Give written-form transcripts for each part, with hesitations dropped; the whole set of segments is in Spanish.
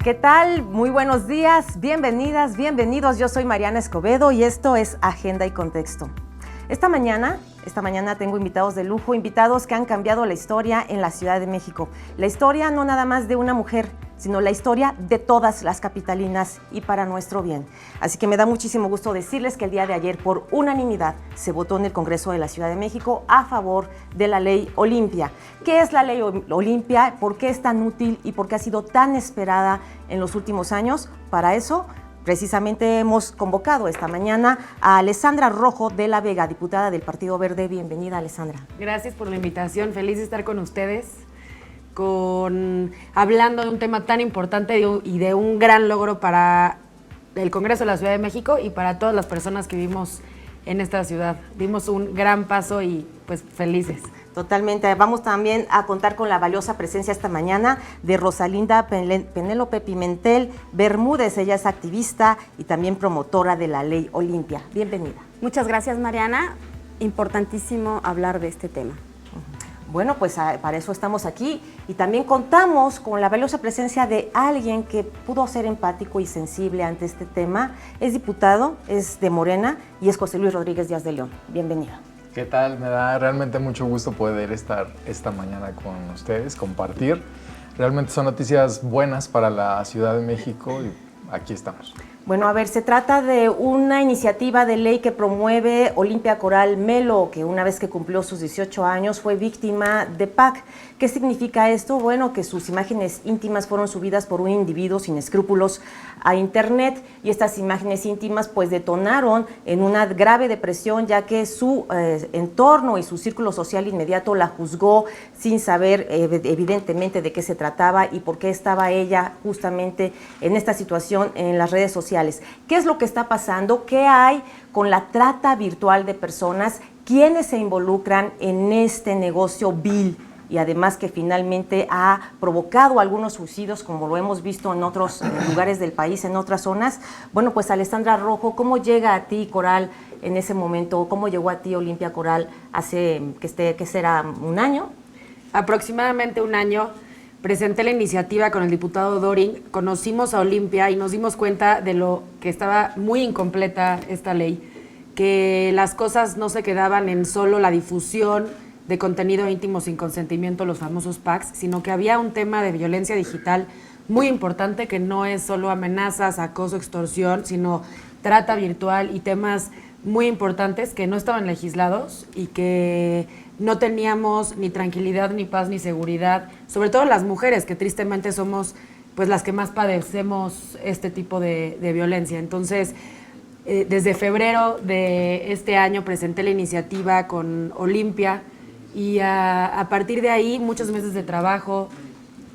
¿Qué tal? Muy buenos días, bienvenidas, bienvenidos. Yo soy Mariana Escobedo y esto es Agenda y Contexto. Esta mañana tengo invitados de lujo, invitados que han cambiado la historia en la Ciudad de México. La historia no nada más de una mujer, sino la historia de todas las capitalinas y para nuestro bien. Así que me da muchísimo gusto decirles que el día de ayer, por unanimidad, se votó en el Congreso de la Ciudad de México a favor de la Ley Olimpia. ¿Qué es la Ley Olimpia? ¿Por qué es tan útil y por qué ha sido tan esperada en los últimos años? Para eso, precisamente hemos convocado esta mañana a Alessandra Rojo de la Vega, diputada del Partido Verde. Bienvenida, Alessandra. Gracias por la invitación, feliz de estar con ustedes, hablando de un tema tan importante y de un gran logro para el Congreso de la Ciudad de México y para todas las personas que vivimos en esta ciudad. Dimos un gran paso y pues felices. Totalmente. Vamos también a contar con la valiosa presencia esta mañana de Rosalinda Penélope Pimentel Bermúdez. Ella es activista y también promotora de la Ley Olimpia. Bienvenida. Muchas gracias, Mariana. Importantísimo hablar de este tema. Bueno, pues para eso estamos aquí y también contamos con la valiosa presencia de alguien que pudo ser empático y sensible ante este tema. Es diputado, es de Morena y es José Luis Rodríguez Díaz de León. Bienvenido. ¿Qué tal? Me da realmente mucho gusto poder estar esta mañana con ustedes, compartir. Realmente son noticias buenas para la Ciudad de México y aquí estamos. Bueno, a ver, se trata de una iniciativa de ley que promueve Olimpia Coral Melo, que una vez que cumplió sus 18 años fue víctima de PAC. ¿Qué significa esto? Bueno, que sus imágenes íntimas fueron subidas por un individuo sin escrúpulos a internet y estas imágenes íntimas pues detonaron en una grave depresión, ya que su entorno y su círculo social inmediato la juzgó sin saber evidentemente de qué se trataba y por qué estaba ella justamente en esta situación en las redes sociales. ¿Qué es lo que está pasando? ¿Qué hay con la trata virtual de personas? ¿Quiénes se involucran en este negocio vil? Y además que finalmente ha provocado algunos suicidios, como lo hemos visto en otros lugares del país, en otras zonas. Bueno, pues Alessandra Rojo, ¿cómo llega a ti Coral en ese momento? ¿Cómo llegó a ti Olimpia Coral hace, ¿qué será, un año? Aproximadamente un año. Presenté la iniciativa con el diputado Dorin, conocimos a Olimpia y nos dimos cuenta de lo que estaba muy incompleta esta ley, que las cosas no se quedaban en solo la difusión de contenido íntimo sin consentimiento, los famosos PACs, sino que había un tema de violencia digital muy importante que no es solo amenazas, acoso, extorsión, sino trata virtual y temas muy importantes que no estaban legislados y que no teníamos ni tranquilidad, ni paz, ni seguridad, sobre todo las mujeres, que tristemente somos pues las que más padecemos este tipo de violencia. Entonces, desde febrero de este año presenté la iniciativa con Olimpia y a partir de ahí muchos meses de trabajo,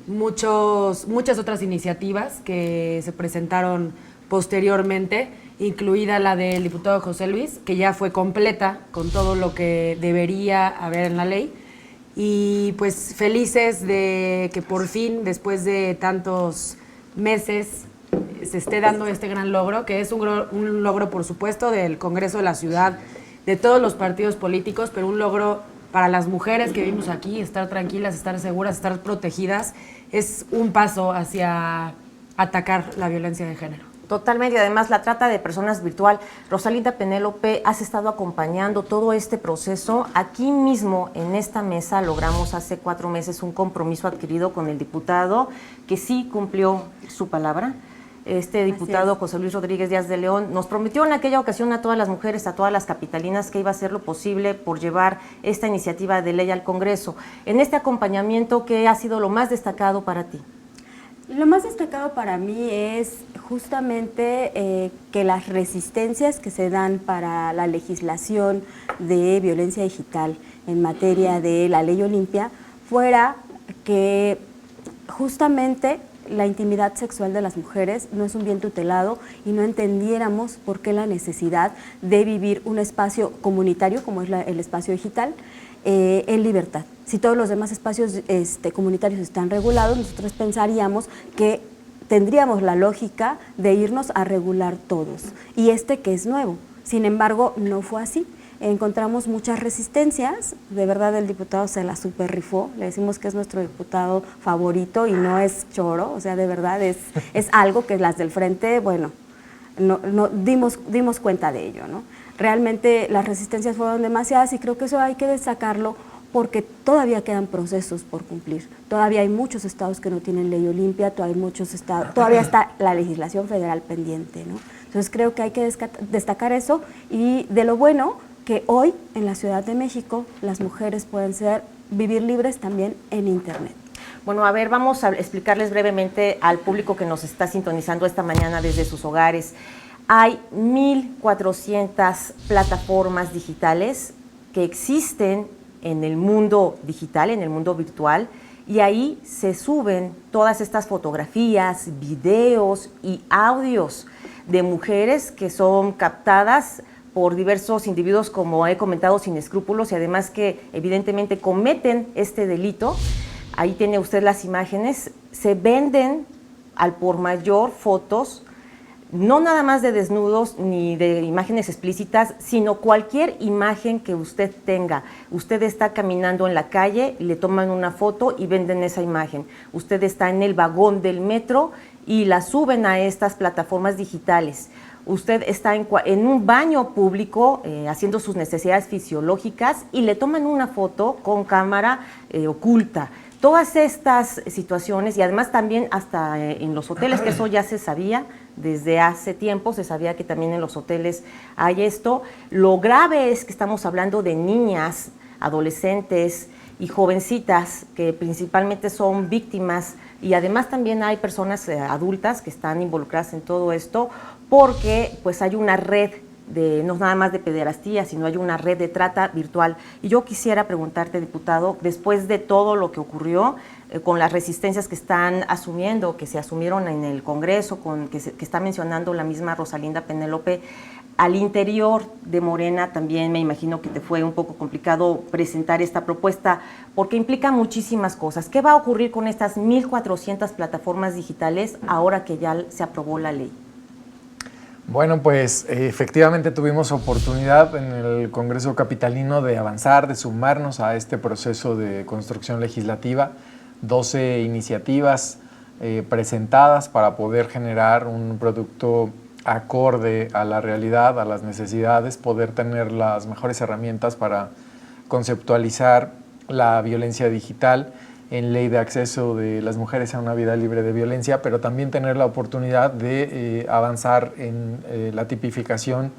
muchas otras iniciativas que se presentaron posteriormente, incluida la del diputado José Luis, que ya fue completa con todo lo que debería haber en la ley. Y pues felices de que por fin, después de tantos meses, se esté dando este gran logro, que es un logro, por supuesto, del Congreso de la Ciudad, de todos los partidos políticos, pero un logro para las mujeres que vivimos aquí, estar tranquilas, estar seguras, estar protegidas, es un paso hacia atacar la violencia de género. Totalmente, y además la trata de personas virtual. Rosalinda Penélope, has estado acompañando todo este proceso. Aquí mismo, en esta mesa, logramos hace 4 meses un compromiso adquirido con el diputado que sí cumplió su palabra. Este diputado José Luis Rodríguez Díaz de León nos prometió en aquella ocasión a todas las mujeres, a todas las capitalinas, que iba a hacer lo posible por llevar esta iniciativa de ley al Congreso. En este acompañamiento, ¿qué ha sido lo más destacado para ti? Lo más destacado para mí es justamente que las resistencias que se dan para la legislación de violencia digital en materia de la Ley Olimpia fuera que justamente la intimidad sexual de las mujeres no es un bien tutelado y no entendiéramos por qué la necesidad de vivir un espacio comunitario como es el espacio digital en libertad. Si todos los demás espacios comunitarios están regulados, nosotros pensaríamos que tendríamos la lógica de irnos a regular todos, y que es nuevo. Sin embargo, no fue así. encontramos muchas resistencias. De verdad el diputado se la super rifó, le decimos que es nuestro diputado favorito y no es choro, o sea, de verdad es algo que las del frente, bueno, no dimos cuenta de ello, ¿no? Realmente las resistencias fueron demasiadas y creo que eso hay que destacarlo porque todavía quedan procesos por cumplir. Todavía hay muchos estados que no tienen ley Olimpia, todavía está la legislación federal pendiente, ¿no? Entonces creo que hay que destacar eso y de lo bueno que hoy en la Ciudad de México las mujeres pueden vivir libres también en Internet. Bueno, a ver, vamos a explicarles brevemente al público que nos está sintonizando esta mañana desde sus hogares. Hay 1,400 plataformas digitales que existen en el mundo digital, en el mundo virtual, y ahí se suben todas estas fotografías, videos y audios de mujeres que son captadas por diversos individuos, como he comentado, sin escrúpulos, y además que evidentemente cometen este delito. Ahí tiene usted las imágenes. Se venden al por mayor fotos, no nada más de desnudos ni de imágenes explícitas, sino cualquier imagen que usted tenga. Usted está caminando en la calle, le toman una foto y venden esa imagen. Usted está en el vagón del metro y la suben a estas plataformas digitales. Usted está en un baño público haciendo sus necesidades fisiológicas y le toman una foto con cámara oculta. Todas estas situaciones, y además también hasta en los hoteles, que eso ya se sabía desde hace tiempo, se sabía que también en los hoteles hay esto. Lo grave es que estamos hablando de niñas, adolescentes y jovencitas que principalmente son víctimas, y además también hay personas adultas que están involucradas en todo esto, porque pues hay una red no nada más de pederastía, sino hay una red de trata virtual. Y yo quisiera preguntarte, diputado, después de todo lo que ocurrió, con las resistencias que están asumiendo, que se asumieron en el Congreso, que está mencionando la misma Rosalinda Penélope, al interior de Morena también me imagino que te fue un poco complicado presentar esta propuesta, porque implica muchísimas cosas. ¿Qué va a ocurrir con estas 1,400 plataformas digitales ahora que ya se aprobó la ley? Bueno, pues efectivamente tuvimos oportunidad en el Congreso Capitalino de avanzar, de sumarnos a este proceso de construcción legislativa. 12 iniciativas presentadas para poder generar un producto acorde a la realidad, a las necesidades, poder tener las mejores herramientas para conceptualizar la violencia digital en ley de acceso de las mujeres a una vida libre de violencia, pero también tener la oportunidad de avanzar en la tipificación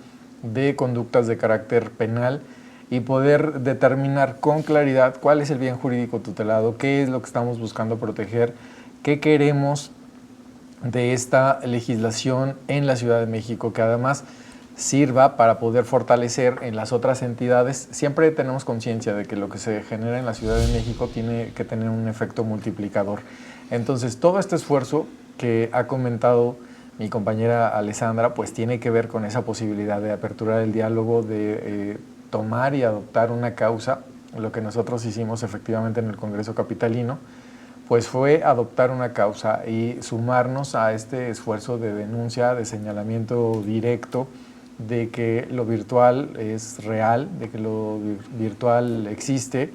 de conductas de carácter penal y poder determinar con claridad cuál es el bien jurídico tutelado, qué es lo que estamos buscando proteger, qué queremos de esta legislación en la Ciudad de México, que además sirva para poder fortalecer en las otras entidades. Siempre tenemos conciencia de que lo que se genera en la Ciudad de México tiene que tener un efecto multiplicador. Entonces, todo este esfuerzo que ha comentado mi compañera Alessandra, pues tiene que ver con esa posibilidad de aperturar el diálogo, de tomar y adoptar una causa. Lo que nosotros hicimos efectivamente en el Congreso Capitalino, pues fue adoptar una causa y sumarnos a este esfuerzo de denuncia, de señalamiento directo, de que lo virtual es real, de que lo virtual existe,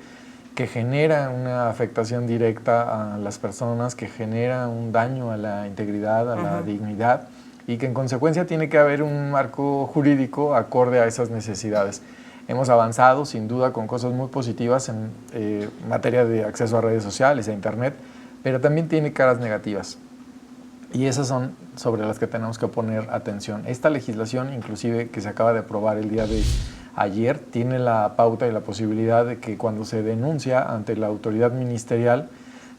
que genera una afectación directa a las personas, que genera un daño a la integridad, a la dignidad, y que en consecuencia tiene que haber un marco jurídico acorde a esas necesidades. Hemos avanzado sin duda con cosas muy positivas en materia de acceso a redes sociales, a Internet, pero también tiene caras negativas. Y esas son sobre las que tenemos que poner atención. Esta legislación, inclusive que se acaba de aprobar el día de ayer, tiene la pauta y la posibilidad de que cuando se denuncia ante la autoridad ministerial,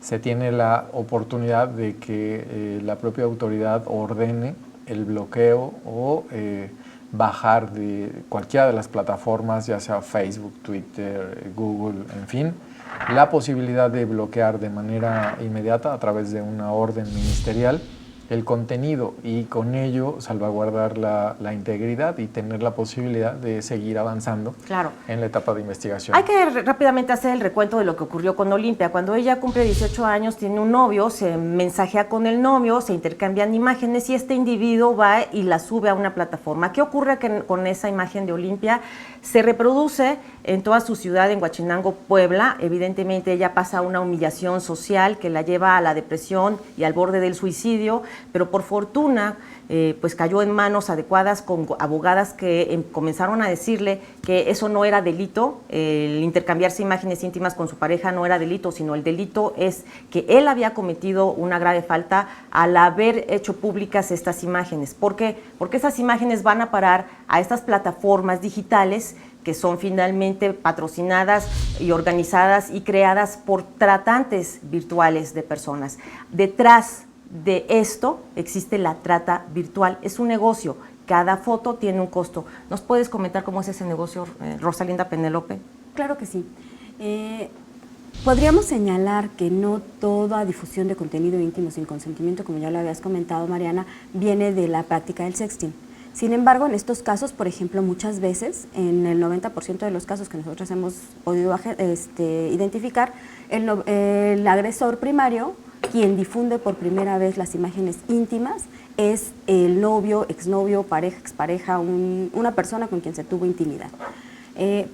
se tiene la oportunidad de que la propia autoridad ordene el bloqueo o bajar de cualquiera de las plataformas, ya sea Facebook, Twitter, Google, en fin, la posibilidad de bloquear de manera inmediata a través de una orden ministerial el contenido y con ello salvaguardar la integridad y tener la posibilidad de seguir avanzando en la etapa de investigación. Hay que rápidamente hacer el recuento de lo que ocurrió con Olimpia. Cuando ella cumple 18 años, tiene un novio, se mensajea con el novio, se intercambian imágenes y este individuo va y la sube a una plataforma. ¿Qué ocurre con esa imagen de Olimpia? Se reproduce en toda su ciudad, en Huachinango, Puebla. Evidentemente ella pasa una humillación social que la lleva a la depresión y al borde del suicidio, pero por fortuna pues cayó en manos adecuadas con abogadas que comenzaron a decirle que eso no era delito, el intercambiarse imágenes íntimas con su pareja no era delito, sino el delito es que él había cometido una grave falta al haber hecho públicas estas imágenes. ¿Por qué? Porque esas imágenes van a parar a estas plataformas digitales que son finalmente patrocinadas y organizadas y creadas por tratantes virtuales de personas. Detrás de esto existe la trata virtual, es un negocio, cada foto tiene un costo. ¿Nos puedes comentar cómo es ese negocio, Rosalinda Penélope? Claro que sí. Podríamos señalar que no toda difusión de contenido íntimo sin consentimiento, como ya lo habías comentado, Mariana, viene de la práctica del sexting. Sin embargo, en estos casos, por ejemplo, muchas veces, en el 90% de los casos que nosotros hemos podido identificar, el agresor primario, quien difunde por primera vez las imágenes íntimas, es el novio, exnovio, pareja, expareja, una persona con quien se tuvo intimidad.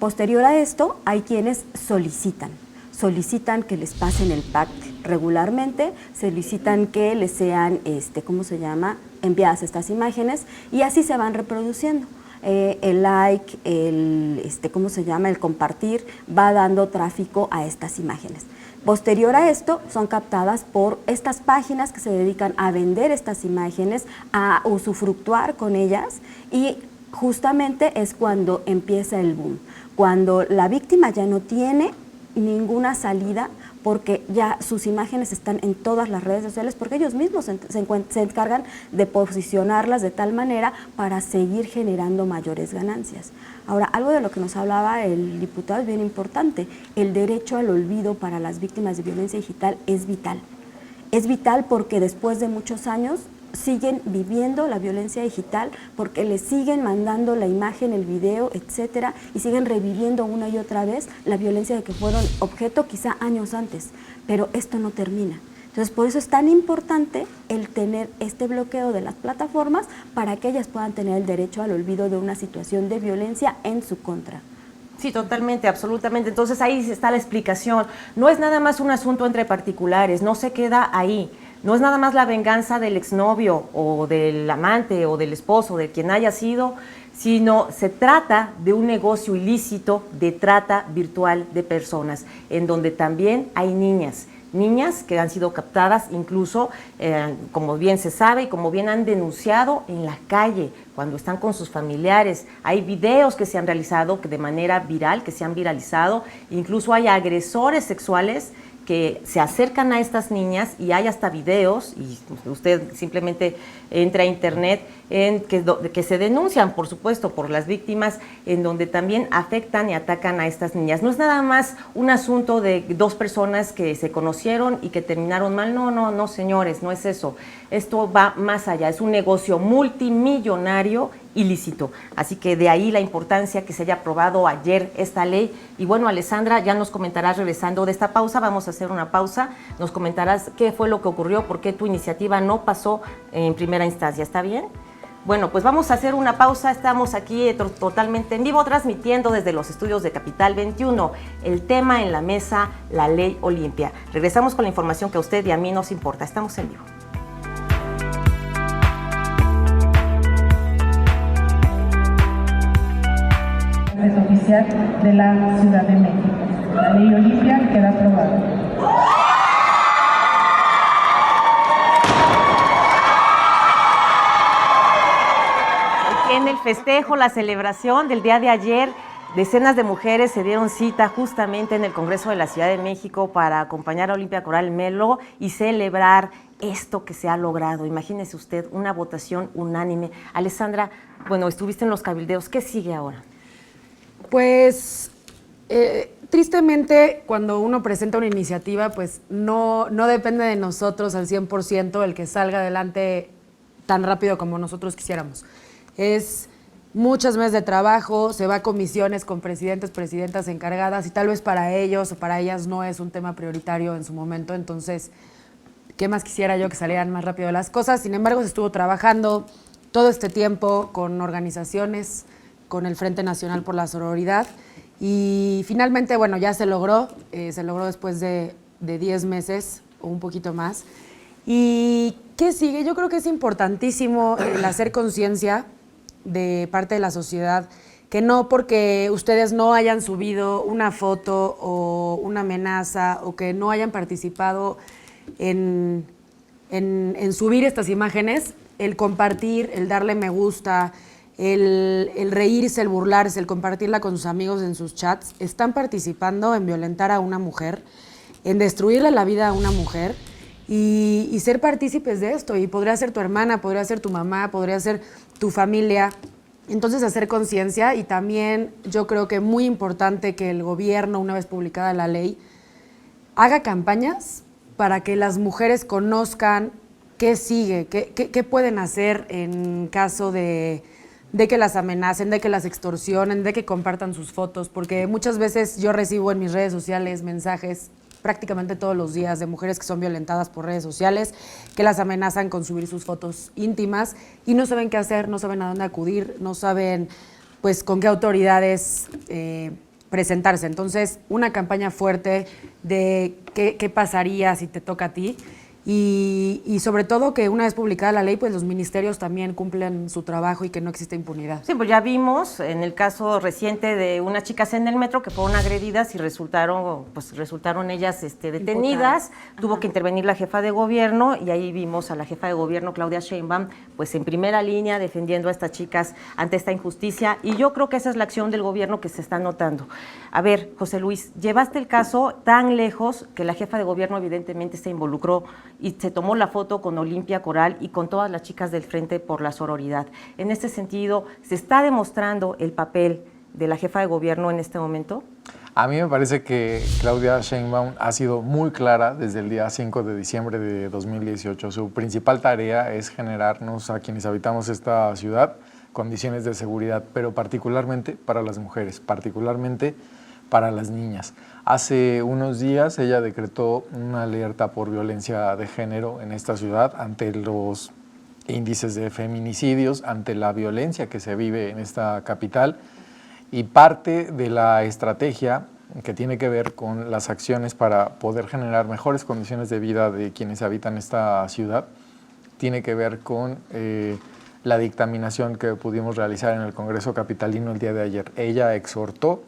Posterior a esto, hay quienes solicitan que les pasen el pack regularmente, solicitan que les sean, enviadas estas imágenes y así se van reproduciendo. El like, el compartir va dando tráfico a estas imágenes. Posterior a esto, son captadas por estas páginas que se dedican a vender estas imágenes, a usufructuar con ellas y justamente es cuando empieza el boom, cuando la víctima ya no tiene ninguna salida porque ya sus imágenes están en todas las redes sociales porque ellos mismos se encargan de posicionarlas de tal manera para seguir generando mayores ganancias. Ahora, algo de lo que nos hablaba el diputado es bien importante. El derecho al olvido para las víctimas de violencia digital es vital. Es vital porque después de muchos años siguen viviendo la violencia digital porque les siguen mandando la imagen, el video, etcétera, y siguen reviviendo una y otra vez la violencia de que fueron objeto quizá años antes, pero esto no termina. Entonces, por eso es tan importante el tener este bloqueo de las plataformas para que ellas puedan tener el derecho al olvido de una situación de violencia en su contra. Sí, totalmente, absolutamente. Entonces ahí está la explicación. No es nada más un asunto entre particulares, no se queda ahí. No es nada más la venganza del exnovio o del amante o del esposo, de quien haya sido, sino se trata de un negocio ilícito de trata virtual de personas, en donde también hay niñas que han sido captadas incluso, como bien se sabe y como bien han denunciado en la calle, cuando están con sus familiares. Hay videos que se han realizado que de manera viral, que se han viralizado, incluso hay agresores sexuales que se acercan a estas niñas y hay hasta videos, y usted simplemente entra a internet, que se denuncian, por supuesto, por las víctimas, en donde también afectan y atacan a estas niñas. No es nada más un asunto de dos personas que se conocieron y que terminaron mal. No, señores, no es eso. Esto va más allá, es un negocio multimillonario ilícito. Así que de ahí la importancia que se haya aprobado ayer esta ley. Y bueno, Alessandra, ya nos comentarás regresando de esta pausa, vamos a hacer una pausa, nos comentarás qué fue lo que ocurrió, por qué tu iniciativa no pasó en primera instancia, ¿está bien? Bueno, pues vamos a hacer una pausa, estamos aquí totalmente en vivo, transmitiendo desde los estudios de Capital 21, el tema en la mesa, la ley Olimpia. Regresamos con la información que a usted y a mí nos importa, estamos en vivo. Es oficial de la Ciudad de México. La ley Olimpia queda aprobada. En el festejo, la celebración del día de ayer, decenas de mujeres se dieron cita justamente en el Congreso de la Ciudad de México para acompañar a Olimpia Coral Melo y celebrar esto que se ha logrado. Imagínese usted, una votación unánime. Alessandra, bueno, estuviste en los cabildeos, ¿qué sigue ahora? Pues tristemente, cuando uno presenta una iniciativa, pues no depende de nosotros al 100% el que salga adelante tan rápido como nosotros quisiéramos. Es muchos meses de trabajo, se va a comisiones con presidentes, presidentas encargadas y tal vez para ellos o para ellas no es un tema prioritario en su momento. Entonces, ¿qué más quisiera yo que salieran más rápido las cosas? Sin embargo, se estuvo trabajando todo este tiempo con organizaciones, con el Frente Nacional por la Sororidad y finalmente, bueno, ya se logró después de 10 meses o un poquito más. ¿Y qué sigue? Yo creo que es importantísimo el hacer conciencia de parte de la sociedad, que no porque ustedes no hayan subido una foto o una amenaza o que no hayan participado en subir estas imágenes, el compartir, el darle me gusta, el reírse, el burlarse, el compartirla con sus amigos en sus chats, están participando en violentar a una mujer, en destruirle la vida a una mujer y ser partícipes de esto. Y podría ser tu hermana, podría ser tu mamá, podría ser tu familia. Entonces, hacer conciencia y también yo creo que es muy importante que el gobierno, una vez publicada la ley, haga campañas para que las mujeres conozcan qué sigue, qué pueden hacer en caso de que las amenacen, de que las extorsionen, de que compartan sus fotos, porque muchas veces yo recibo en mis redes sociales mensajes prácticamente todos los días de mujeres que son violentadas por redes sociales, que las amenazan con subir sus fotos íntimas y no saben qué hacer, no saben a dónde acudir, no saben pues con qué autoridades presentarse. Entonces, una campaña fuerte de qué pasaría si te toca a ti y sobre todo que una vez publicada la ley, pues los ministerios también cumplen su trabajo y que no existe impunidad. Sí, pues ya vimos en el caso reciente de unas chicas en el metro que fueron agredidas y resultaron ellas detenidas. Tuvo que intervenir la jefa de gobierno y ahí vimos a la jefa de gobierno, Claudia Sheinbaum, pues en primera línea defendiendo a estas chicas ante esta injusticia y yo creo que esa es la acción del gobierno que se está notando. A ver, José Luis, llevaste el caso tan lejos que la jefa de gobierno evidentemente se involucró y se tomó la foto con Olimpia Coral y con todas las chicas del Frente por la Sororidad. En este sentido, ¿se está demostrando el papel de la jefa de gobierno en este momento? A mí me parece que Claudia Sheinbaum ha sido muy clara desde el día 5 de diciembre de 2018. Su principal tarea es generarnos a quienes habitamos esta ciudad condiciones de seguridad, pero particularmente para las mujeres, particularmente para las niñas. Hace unos días ella decretó una alerta por violencia de género en esta ciudad ante los índices de feminicidios, ante la violencia que se vive en esta capital y parte de la estrategia que tiene que ver con las acciones para poder generar mejores condiciones de vida de quienes habitan esta ciudad, tiene que ver con la dictaminación que pudimos realizar en el Congreso Capitalino el día de ayer. Ella exhortó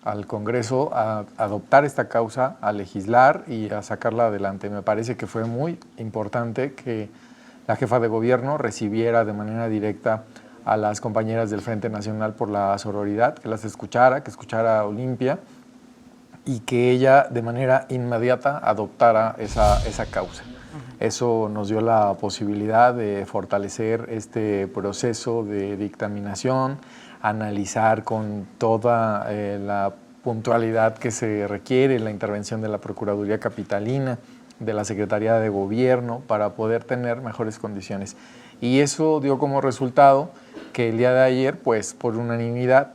al Congreso a adoptar esta causa, a legislar y a sacarla adelante. Me parece que fue muy importante que la jefa de gobierno recibiera de manera directa a las compañeras del Frente Nacional por la Sororidad, que las escuchara, que escuchara a Olimpia y que ella de manera inmediata adoptara esa causa. Eso nos dio la posibilidad de fortalecer este proceso de dictaminación, analizar con toda la puntualidad que se requiere la intervención de la Procuraduría Capitalina, de la Secretaría de Gobierno, para poder tener mejores condiciones. Y eso dio como resultado que el día de ayer, pues por unanimidad,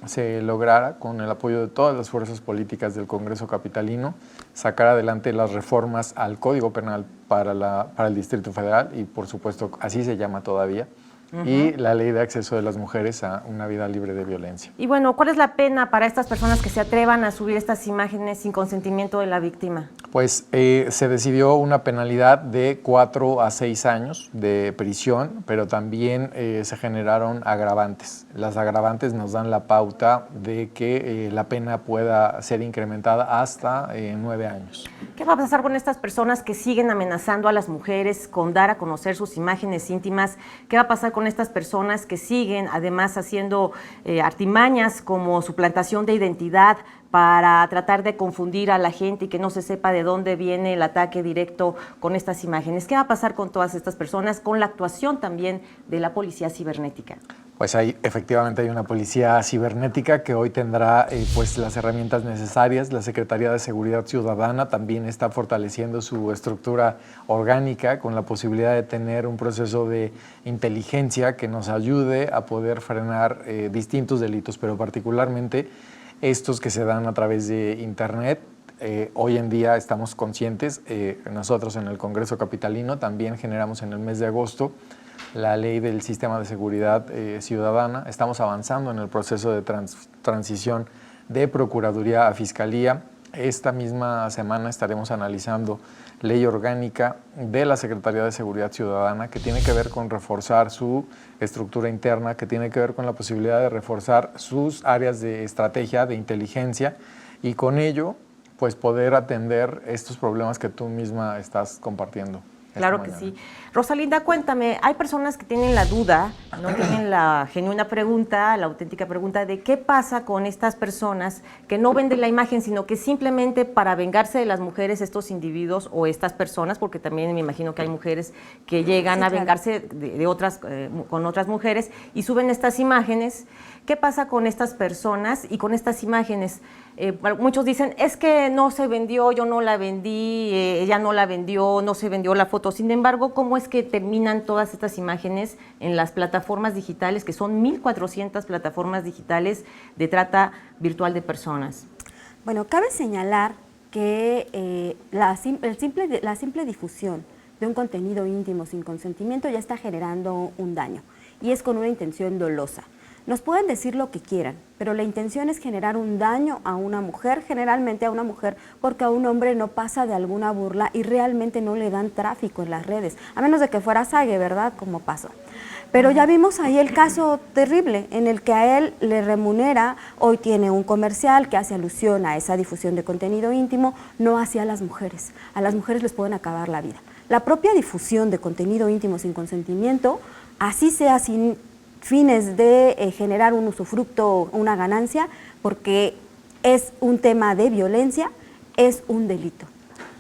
se lograra, con el apoyo de todas las fuerzas políticas del Congreso Capitalino, sacar adelante las reformas al Código Penal para el Distrito Federal, y por supuesto así se llama todavía, y la ley de acceso de las mujeres a una vida libre de violencia. Y bueno, ¿cuál es la pena para estas personas que se atrevan a subir estas imágenes sin consentimiento de la víctima? Pues se decidió una penalidad de 4 a 6 años de prisión, pero también se generaron agravantes. Las agravantes nos dan la pauta de que la pena pueda ser incrementada hasta 9 años. ¿Qué va a pasar con estas personas que siguen amenazando a las mujeres con dar a conocer sus imágenes íntimas? ¿Qué va a pasar con estas personas que siguen además haciendo artimañas como suplantación de identidad para tratar de confundir a la gente y que no se sepa de dónde viene el ataque directo con estas imágenes. ¿Qué va a pasar con todas estas personas, con la actuación también de la policía cibernética? Pues efectivamente hay una policía cibernética que hoy tendrá pues las herramientas necesarias. La Secretaría de Seguridad Ciudadana también está fortaleciendo su estructura orgánica con la posibilidad de tener un proceso de inteligencia que nos ayude a poder frenar distintos delitos, pero particularmente estos que se dan a través de Internet. Hoy en día estamos conscientes, nosotros en el Congreso Capitalino también generamos en el mes de agosto la ley del sistema de seguridad ciudadana. Estamos avanzando en el proceso de transición de Procuraduría a Fiscalía. Esta misma semana estaremos analizando ley orgánica de la Secretaría de Seguridad Ciudadana que tiene que ver con reforzar su estructura interna, que tiene que ver con la posibilidad de reforzar sus áreas de estrategia, de inteligencia y con ello pues poder atender estos problemas que tú misma estás compartiendo. Claro que sí. Rosalinda, cuéntame, hay personas que tienen la duda, no tienen la genuina pregunta, la auténtica pregunta de qué pasa con estas personas que no venden la imagen, sino que simplemente para vengarse de las mujeres, estos individuos o estas personas, porque también me imagino que hay mujeres que llegan a vengarse de otras, con otras mujeres y suben estas imágenes. ¿Qué pasa con estas personas y con estas imágenes? Muchos dicen, es que no se vendió, yo no la vendí, ella no la vendió, no se vendió la foto. Sin embargo, ¿cómo es que terminan todas estas imágenes en las plataformas digitales, que son 1,400 plataformas digitales de trata virtual de personas? Bueno, cabe señalar que la simple difusión de un contenido íntimo sin consentimiento ya está generando un daño y es con una intención dolosa. Nos pueden decir lo que quieran, pero la intención es generar un daño a una mujer, generalmente a una mujer, porque a un hombre no pasa de alguna burla y realmente no le dan tráfico en las redes, a menos de que fuera Sage, ¿verdad? Como pasó. Pero ya vimos ahí el caso terrible en el que a él le remunera, hoy tiene un comercial que hace alusión a esa difusión de contenido íntimo, no hacia las mujeres. A las mujeres les pueden acabar la vida. La propia difusión de contenido íntimo sin consentimiento, así sea sin fines de generar un usufructo, una ganancia, porque es un tema de violencia, es un delito.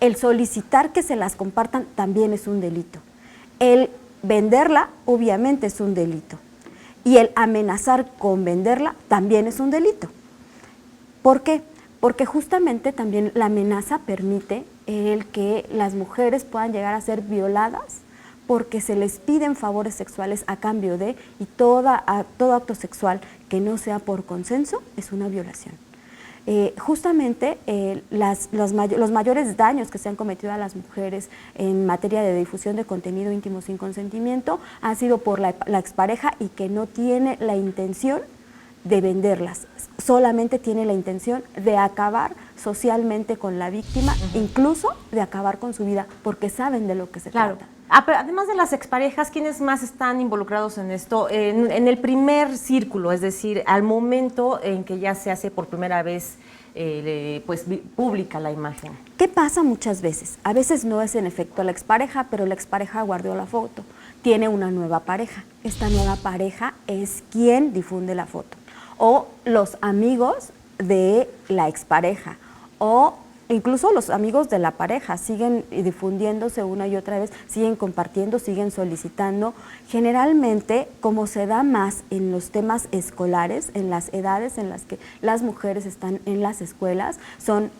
El solicitar que se las compartan también es un delito. El venderla, obviamente, es un delito. Y el amenazar con venderla también es un delito. ¿Por qué? Porque justamente también la amenaza permite el que las mujeres puedan llegar a ser violadas porque se les piden favores sexuales a cambio de, y todo acto sexual que no sea por consenso es una violación. Justamente los mayores daños que se han cometido a las mujeres en materia de difusión de contenido íntimo sin consentimiento han sido por la expareja y que no tiene la intención de venderlas, solamente tiene la intención de acabar socialmente con la víctima, incluso de acabar con su vida, porque saben de lo que se trata. Pero además de las exparejas, ¿quiénes más están involucrados en esto? En el primer círculo, es decir, al momento en que ya se hace por primera vez pues pública la imagen. ¿Qué pasa muchas veces? A veces no es en efecto la expareja, pero la expareja guardó la foto, tiene una nueva pareja. Esta nueva pareja es quien difunde la foto. O los amigos de la expareja, o incluso los amigos de la pareja siguen difundiéndose una y otra vez, siguen compartiendo, siguen solicitando. Generalmente, como se da más en los temas escolares, en las edades en las que las mujeres están en las escuelas, son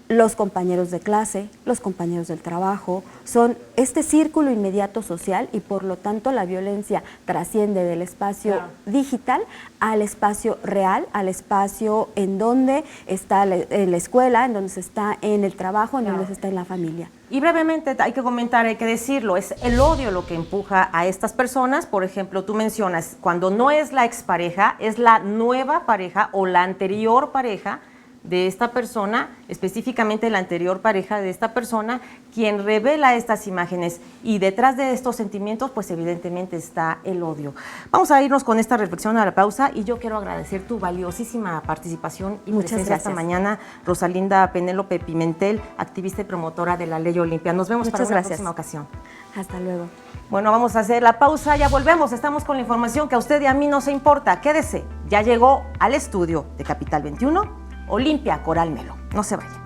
los compañeros de clase, los compañeros del trabajo, son este círculo inmediato social y por lo tanto la violencia trasciende del espacio digital al espacio real, al espacio en donde está en la escuela, en donde se está en el trabajo, en donde se está en la familia. Y brevemente hay que comentar, hay que decirlo, es el odio lo que empuja a estas personas. Por ejemplo, tú mencionas, cuando no es la expareja, es la nueva pareja o la anterior pareja de esta persona, específicamente la anterior pareja de esta persona, quien revela estas imágenes. Y detrás de estos sentimientos, pues evidentemente está el odio. Vamos a irnos con esta reflexión a la pausa y yo quiero agradecer tu valiosísima participación y presencia esta mañana, Rosalinda Penélope Pimentel, activista y promotora de la Ley Olimpia. Nos vemos para una próxima ocasión. Hasta luego. Bueno, vamos a hacer la pausa, ya volvemos. Estamos con la información que a usted y a mí nos importa. Quédese, ya llegó al estudio de Capital 21 Olimpia Coral Melo. No se vayan.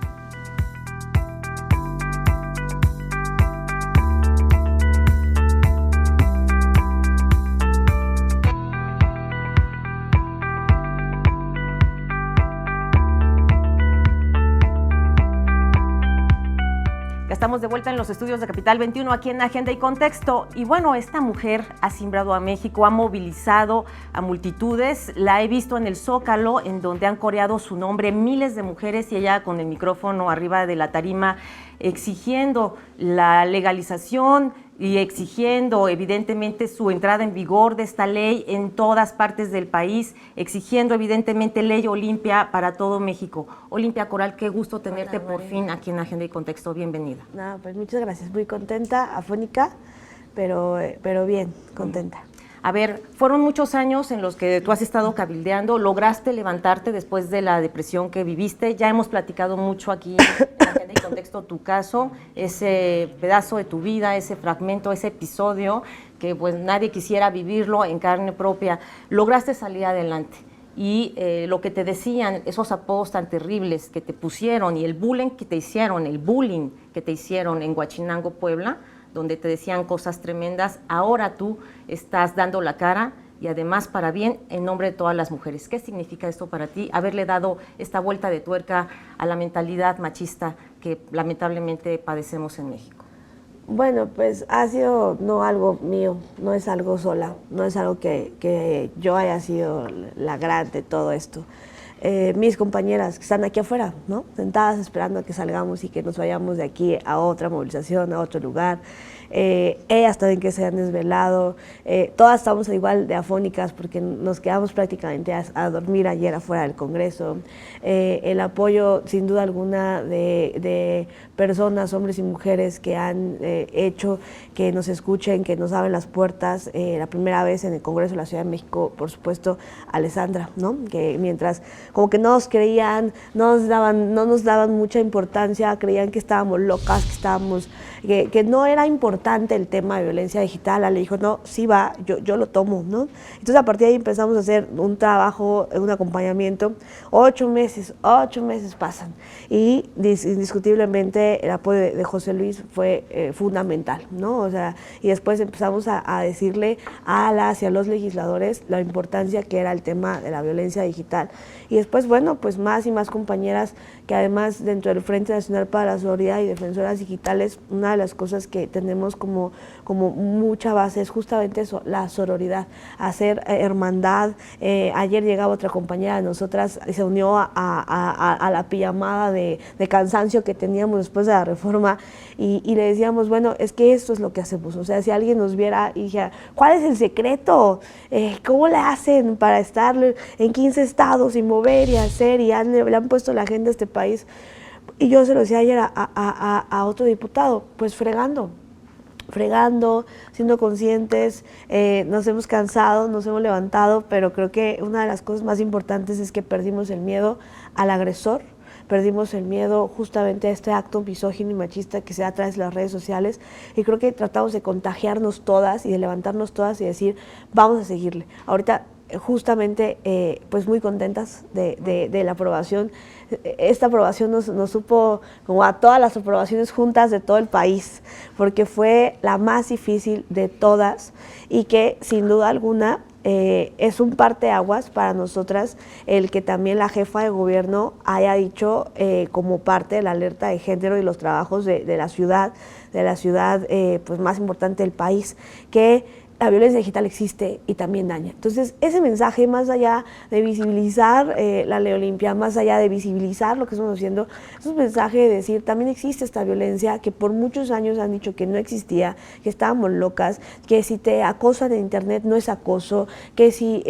Estamos de vuelta en los estudios de Capital 21, aquí en Agenda y Contexto. Y bueno, esta mujer ha simbrado a México, ha movilizado a multitudes. La he visto en el Zócalo, en donde han coreado su nombre miles de mujeres y ella con el micrófono arriba de la tarima exigiendo la legalización y exigiendo evidentemente su entrada en vigor de esta ley en todas partes del país, exigiendo evidentemente ley Olimpia para todo México. Olimpia Coral, qué gusto tenerte por fin aquí en Agenda y Contexto, bienvenida. No, pues muchas gracias, muy contenta, afónica, pero bien, contenta. A ver, fueron muchos años en los que tú has estado cabildeando, lograste levantarte después de la depresión que viviste, ya hemos platicado mucho aquí en Agenda y Contexto tu caso, ese pedazo de tu vida, ese fragmento, ese episodio que pues nadie quisiera vivirlo en carne propia, lograste salir adelante. Y lo que te decían, esos apodos tan terribles que te pusieron y el bullying que te hicieron en Huachinango, Puebla, donde te decían cosas tremendas, ahora tú estás dando la cara y además para bien en nombre de todas las mujeres. ¿Qué significa esto para ti, haberle dado esta vuelta de tuerca a la mentalidad machista que lamentablemente padecemos en México? Bueno, pues ha sido no algo mío, no es algo sola, no es algo que yo haya sido la gran de todo esto. Mis compañeras que están aquí afuera, ¿no? Sentadas esperando a que salgamos y que nos vayamos de aquí a otra movilización, a otro lugar. Ellas también que se han desvelado, todas estamos igual de afónicas porque nos quedamos prácticamente a dormir ayer afuera del Congreso. El apoyo sin duda alguna de personas, hombres y mujeres que han hecho que nos escuchen, que nos abren las puertas. La primera vez en el Congreso de la Ciudad de México, por supuesto, Alessandra, ¿no? Que mientras como que no nos creían, no nos daban mucha importancia, creían que estábamos locas, que no era importante el tema de violencia digital. Le dijo, no, sí va, yo lo tomo, ¿no? Entonces a partir de ahí empezamos a hacer un trabajo, un acompañamiento. 8 meses pasan y indiscutiblemente el apoyo de José Luis fue fundamental, ¿no? O sea, y después empezamos a decirle a las y a los legisladores la importancia que era el tema de la violencia digital. Y después, bueno, pues más y más compañeras que además dentro del Frente Nacional para la Sororidad y Defensoras Digitales, una de las cosas que tenemos como mucha base es justamente eso, la sororidad, hacer hermandad. Ayer llegaba otra compañera de nosotras y se unió a la pijamada de cansancio que teníamos después de la reforma y le decíamos, bueno, es que esto es lo que hacemos. O sea, si alguien nos viera y dijera, ¿cuál es el secreto? ¿Cómo le hacen para estar en 15 estados y mover y hacer? Y le han puesto la agenda a este país. Y yo se lo decía ayer a otro diputado, pues fregando, siendo conscientes, nos hemos cansado, nos hemos levantado, pero creo que una de las cosas más importantes es que perdimos el miedo al agresor, perdimos el miedo justamente a este acto misógino y machista que se da a través de las redes sociales y creo que tratamos de contagiarnos todas y de levantarnos todas y decir, vamos a seguirle. Ahorita justamente pues muy contentas de la aprobación. Esta aprobación nos supo como a todas las aprobaciones juntas de todo el país, porque fue la más difícil de todas y que sin duda alguna es un parteaguas para nosotras el que también la jefa de gobierno haya dicho como parte de la alerta de género y los trabajos de la ciudad pues más importante del país, que la violencia digital existe y también daña. Entonces, ese mensaje, más allá de visibilizar la Ley Olimpia, más allá de visibilizar lo que estamos haciendo, es un mensaje de decir, también existe esta violencia que por muchos años han dicho que no existía, que estábamos locas, que si te acosan en internet no es acoso, que si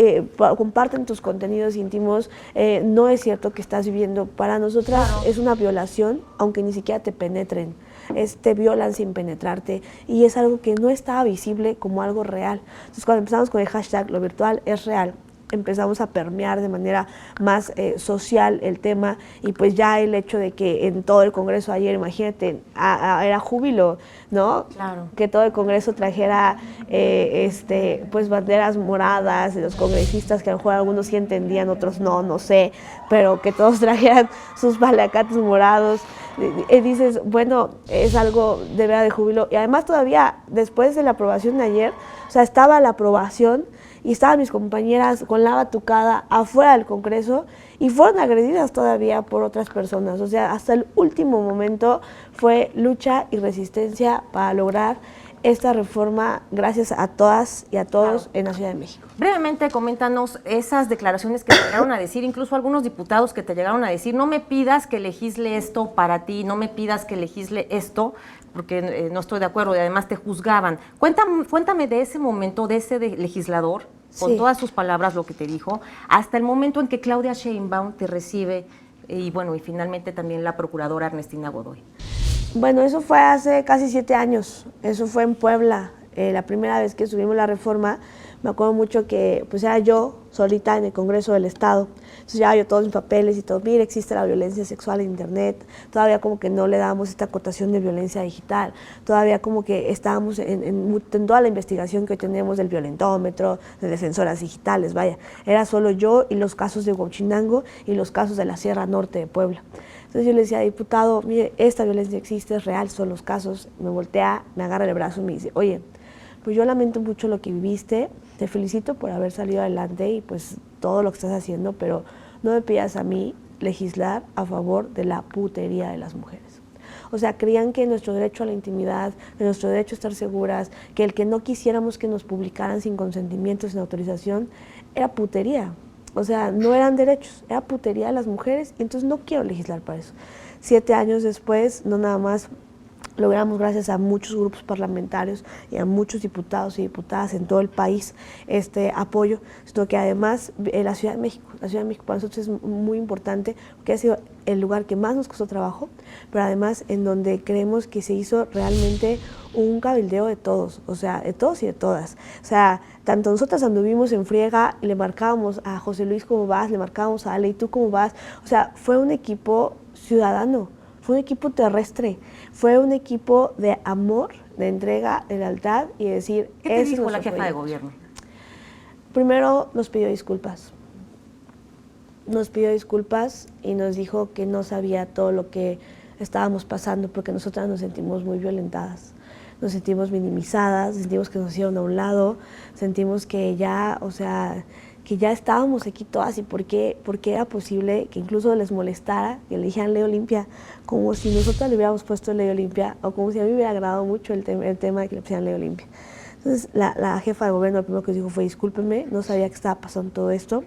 comparten tus contenidos íntimos no es cierto que estás viviendo. Para nosotras es una violación, aunque ni siquiera te penetren. Te violan sin penetrarte y es algo que no estaba visible como algo real. Entonces cuando empezamos con el hashtag lo virtual es real empezamos a permear de manera más social el tema, y pues ya el hecho de que en todo el Congreso ayer, imagínate, era júbilo, ¿no? Claro. Que todo el Congreso trajera pues banderas moradas de los congresistas, que a lo mejor algunos sí entendían, otros no sé, pero que todos trajeran sus palacates morados. Dices, bueno, es algo de verdad de júbilo. Y además todavía, después de la aprobación de ayer, o sea, estaba la aprobación y estaban mis compañeras con la batucada afuera del Congreso y fueron agredidas todavía por otras personas. O sea, hasta el último momento fue lucha y resistencia para lograr esta reforma, gracias a todas y a todos en la Ciudad de México. Brevemente, coméntanos esas declaraciones que te llegaron a decir, incluso algunos diputados que te llegaron a decir, no me pidas que legisle esto para ti, no me pidas que legisle esto, porque no estoy de acuerdo, y además te juzgaban. Cuéntame de ese momento, de ese legislador, con todas sus palabras lo que te dijo, hasta el momento en que Claudia Sheinbaum te recibe, y bueno, y finalmente también la procuradora Ernestina Godoy. Bueno, eso fue hace casi 7 años, eso fue en Puebla, la primera vez que subimos la reforma. Me acuerdo mucho que pues era yo solita en el Congreso del Estado, entonces ya yo todos mis papeles y todo, mire, existe la violencia sexual en internet, todavía como que no le dábamos esta acotación de violencia digital, todavía como que estábamos en toda la investigación que hoy tenemos del violentómetro, de defensoras digitales, vaya, era solo yo y los casos de Huachinango y los casos de la Sierra Norte de Puebla. Entonces yo le decía, diputado, mire, esta violencia existe, es real, son los casos. Me voltea, me agarra el brazo y me dice, oye, pues yo lamento mucho lo que viviste, te felicito por haber salido adelante y pues todo lo que estás haciendo, pero no me pidas a mí legislar a favor de la putería de las mujeres. O sea, creían que nuestro derecho a la intimidad, que nuestro derecho a estar seguras, que el que no quisiéramos que nos publicaran sin consentimiento, sin autorización, era putería. O sea, no eran derechos, era putería de las mujeres, y entonces no quiero legislar para eso. 7 años después, no nada más logramos, gracias a muchos grupos parlamentarios y a muchos diputados y diputadas en todo el país, este apoyo, sino que además la Ciudad de México para nosotros es muy importante, porque ha sido el lugar que más nos costó trabajo, pero además en donde creemos que se hizo realmente un cabildeo de todos, o sea, de todos y de todas. O sea, tanto nosotras anduvimos en friega y le marcábamos a José Luis cómo vas, le marcábamos a Ale, ¿y tú cómo vas? O sea, fue un equipo ciudadano, fue un equipo terrestre, fue un equipo de amor, de entrega, de lealtad y de decir... ¿Qué te dijo la jefa de gobierno? Primero nos pidió disculpas. Nos pidió disculpas y nos dijo que no sabía todo lo que estábamos pasando, porque nosotras nos sentimos muy violentadas, nos sentimos minimizadas, sentimos que nos hicieron a un lado, sentimos que ya, o sea, que ya estábamos aquí todas, y por qué era posible que incluso les molestara que le dijeran Ley Olimpia, como si nosotras le hubiéramos puesto Ley Olimpia, o como si a mí me hubiera agradado mucho el tema de que le pusieran Ley Olimpia. Entonces la jefa de gobierno lo primero que dijo fue: discúlpenme, no sabía que estaba pasando todo esto.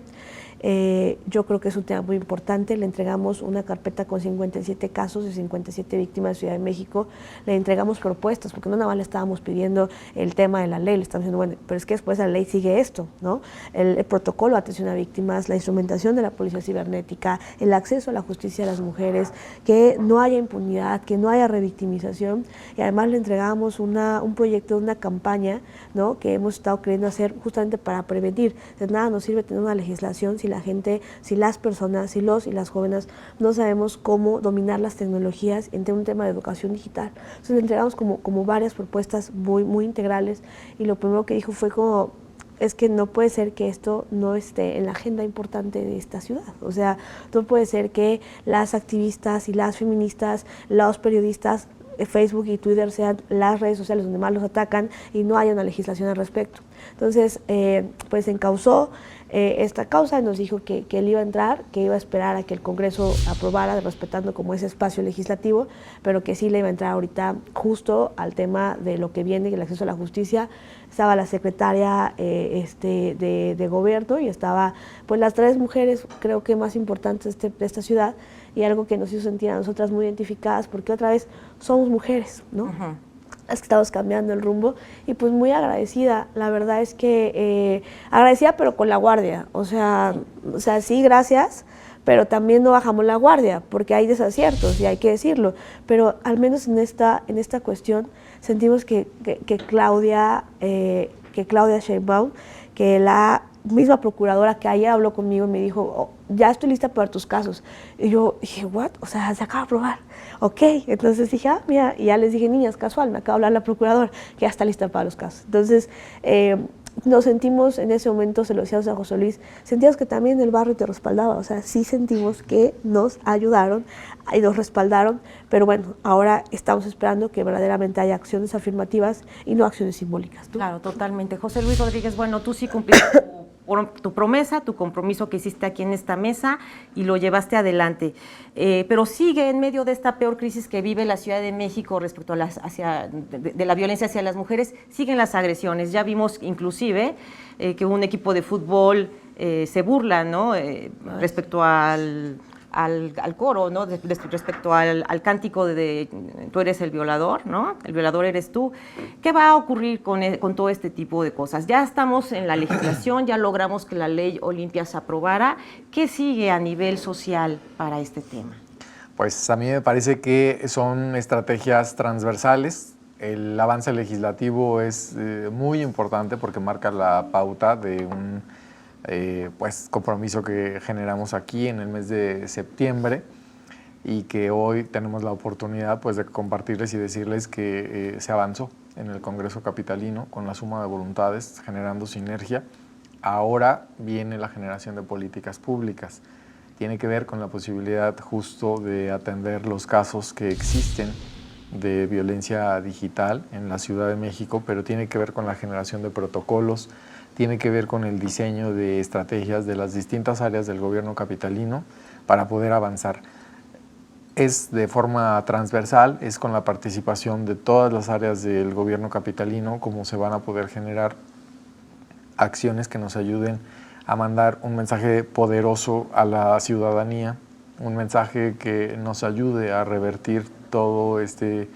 Yo creo que es un tema muy importante. Le entregamos una carpeta con 57 casos de 57 víctimas de Ciudad de México. Le entregamos propuestas, porque no nada más le estábamos pidiendo el tema de la ley, le estamos diciendo, bueno, pero es que después de la ley sigue esto, ¿no? El protocolo de atención a víctimas, la instrumentación de la policía cibernética, el acceso a la justicia de las mujeres, que no haya impunidad, que no haya revictimización, y además le entregamos un proyecto, una campaña, ¿no?, que hemos estado queriendo hacer justamente para prevenir. De nada nos sirve tener una legislación si la gente, si las personas, si los y las jóvenes no sabemos cómo dominar las tecnologías en un tema de educación digital. Entonces le entregamos como varias propuestas muy integrales, y lo primero que dijo fue como: es que no puede ser que esto no esté en la agenda importante de esta ciudad. O sea, no puede ser que las activistas y las feministas, los periodistas, Facebook y Twitter sean las redes sociales donde más los atacan y no haya una legislación al respecto. Entonces, pues encauzó esta causa y nos dijo que él iba a entrar, que iba a esperar a que el Congreso aprobara, respetando como ese espacio legislativo, pero que sí le iba a entrar ahorita justo al tema de lo que viene, el acceso a la justicia. Estaba la secretaria de gobierno y estaba pues las 3 mujeres, creo que más importantes de esta ciudad, y algo que nos hizo sentir a nosotras muy identificadas, porque otra vez somos mujeres, ¿no? Uh-huh. Las que estamos cambiando el rumbo, y pues muy agradecida. La verdad es que agradecida, pero con la guardia. O sea, sí, gracias, pero también no bajamos la guardia, porque hay desaciertos y hay que decirlo. Pero al menos en esta cuestión sentimos que Claudia Sheinbaum, que la misma procuradora que ayer habló conmigo y me dijo, oh, ya estoy lista para tus casos. Y yo dije, ¿what? O sea, se acaba de aprobar. Ok, entonces dije, mira, y ya les dije, niñas, casual, me acaba de hablar la procuradora, que ya está lista para los casos. Entonces, nos sentimos en ese momento, se lo decíamos a José Luis, sentíamos que también el barrio te respaldaba, o sea, sí sentimos que nos ayudaron y nos respaldaron, pero bueno, ahora estamos esperando que verdaderamente haya acciones afirmativas y no acciones simbólicas, ¿no? Claro, totalmente. José Luis Rodríguez, bueno, tú sí cumpliste tu promesa, tu compromiso que hiciste aquí en esta mesa y lo llevaste adelante. Pero sigue en medio de esta peor crisis que vive la Ciudad de México respecto a de la violencia hacia las mujeres, siguen las agresiones. Ya vimos inclusive que un equipo de fútbol se burla, ¿no? Respecto al coro, ¿no? Respecto al cántico de tú eres el violador, ¿no? El violador eres tú. ¿Qué va a ocurrir con todo este tipo de cosas? Ya estamos en la legislación, ya logramos que la ley Olimpia se aprobara. ¿Qué sigue a nivel social para este tema? Pues a mí me parece que son estrategias transversales. El avance legislativo es muy importante porque marca la pauta de un pues compromiso que generamos aquí en el mes de septiembre y que hoy tenemos la oportunidad pues de compartirles y decirles que se avanzó en el Congreso Capitalino con la suma de voluntades, generando sinergia. Ahora viene la generación de políticas públicas. Tiene que ver con la posibilidad justo de atender los casos que existen de violencia digital en la Ciudad de México, pero tiene que ver con la generación de protocolos, tiene que ver con el diseño de estrategias de las distintas áreas del gobierno capitalino para poder avanzar. Es de forma transversal, es con la participación de todas las áreas del gobierno capitalino como se van a poder generar acciones que nos ayuden a mandar un mensaje poderoso a la ciudadanía, un mensaje que nos ayude a revertir todo este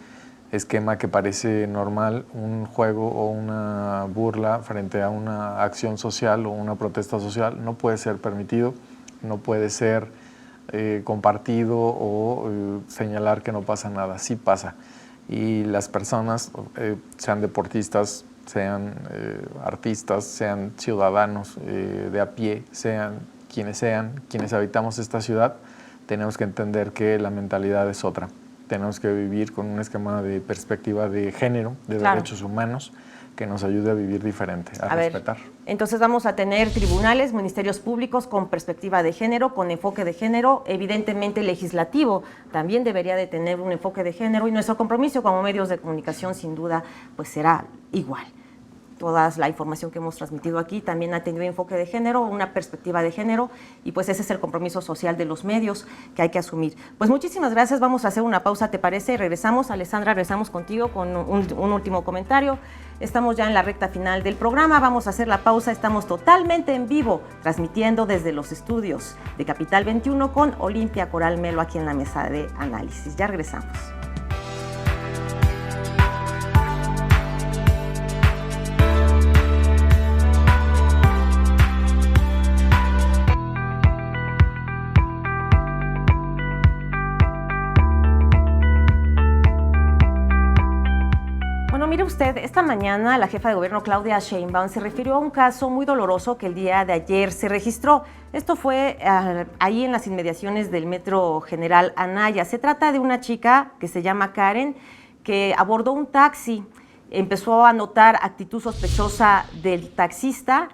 esquema que parece normal, un juego o una burla frente a una acción social o una protesta social. No puede ser permitido, no puede ser compartido o señalar que no pasa nada. Sí pasa. Y las personas, sean deportistas, sean artistas, sean ciudadanos de a pie, sean, quienes habitamos esta ciudad, tenemos que entender que la mentalidad es otra. Tenemos que vivir con un esquema de perspectiva de género, de derechos humanos, que nos ayude a vivir diferente, a respetar. Entonces vamos a tener tribunales, ministerios públicos con perspectiva de género, con enfoque de género, evidentemente legislativo también debería de tener un enfoque de género y nuestro compromiso como medios de comunicación sin duda pues será igual. Toda la información que hemos transmitido aquí también ha tenido enfoque de género, una perspectiva de género y pues ese es el compromiso social de los medios que hay que asumir. Pues muchísimas gracias, vamos a hacer una pausa, ¿te parece? Regresamos, Alessandra, regresamos contigo con un último comentario. Estamos ya en la recta final del programa, vamos a hacer la pausa, estamos totalmente en vivo, transmitiendo desde los estudios de Capital 21 con Olimpia Coral Melo aquí en la mesa de análisis. Ya regresamos. Mire usted, esta mañana la jefa de gobierno Claudia Sheinbaum se refirió a un caso muy doloroso que el día de ayer se registró. Esto fue ahí en las inmediaciones del Metro General Anaya. Se trata de una chica que se llama Karen, que abordó un taxi, empezó a notar actitud sospechosa del taxista